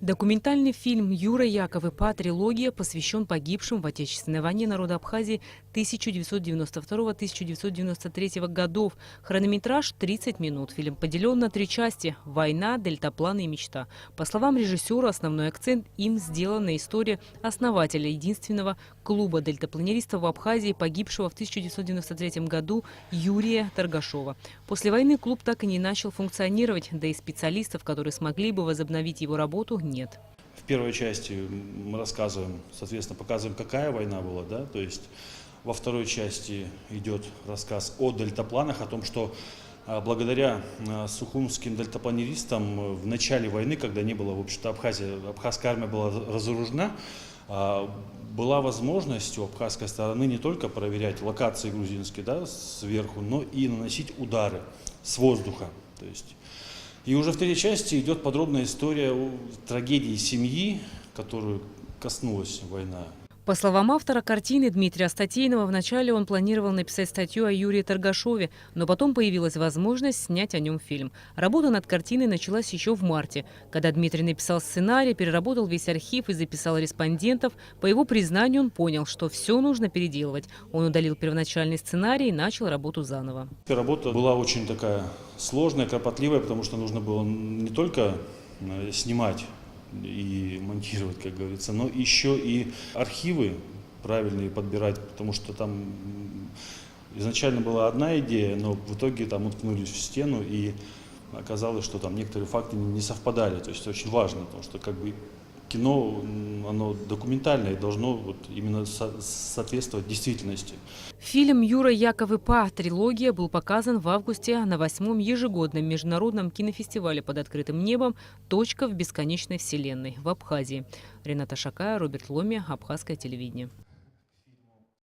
Документальный фильм Юра Яковы «Па. Трилогия» посвящен погибшим в Отечественной войне народа Абхазии 1992-1993 годов. Хронометраж 30 минут. Фильм поделен на 3 части: «Война», «Дельтапланы» и «Мечта». По словам режиссера, основной акцент им сделан на истории основателя единственного клуба дельтапланеристов в Абхазии, погибшего в 1993 году Юрия Торгашова. После войны клуб так и не начал функционировать, да и специалистов, которые смогли бы возобновить его работу, нет. В первой части мы рассказываем, соответственно, показываем, какая война была, да, то есть во второй части идет рассказ о дельтапланах, о том, что благодаря сухумским дельтапланеристам в начале войны, когда не было, в общем-то, абхазская армия была разоружена, была возможность у абхазской стороны не только проверять локации грузинские, да, сверху, но и наносить удары с воздуха. То есть, и уже в третьей части идет подробная история о трагедии семьи, которую коснулась война. По словам автора картины Дмитрия Статейнова, вначале он планировал написать статью о Юрии Торгашове, но потом появилась возможность снять о нем фильм. Работа над картиной началась еще в марте. Когда Дмитрий написал сценарий, переработал весь архив и записал респондентов, по его признанию он понял, что все нужно переделывать. Он удалил первоначальный сценарий и начал работу заново. Работа была очень такая сложная, кропотливая, потому что нужно было не только снимать и монтировать, как говорится, но еще и архивы правильные подбирать, потому что там изначально была одна идея, но в итоге там уткнулись в стену, и оказалось, что там некоторые факты не совпадали. То есть очень важно, потому что как бы кино, оно документальное, должно вот именно соответствовать действительности. Фильм Юра Яковы «Па. Трилогия» был показан в августе на 8-м ежегодном международном кинофестивале под открытым небом «Точка в бесконечной вселенной» в Абхазии. Рената Шакая, Роберт Ломи, Абхазское телевидение.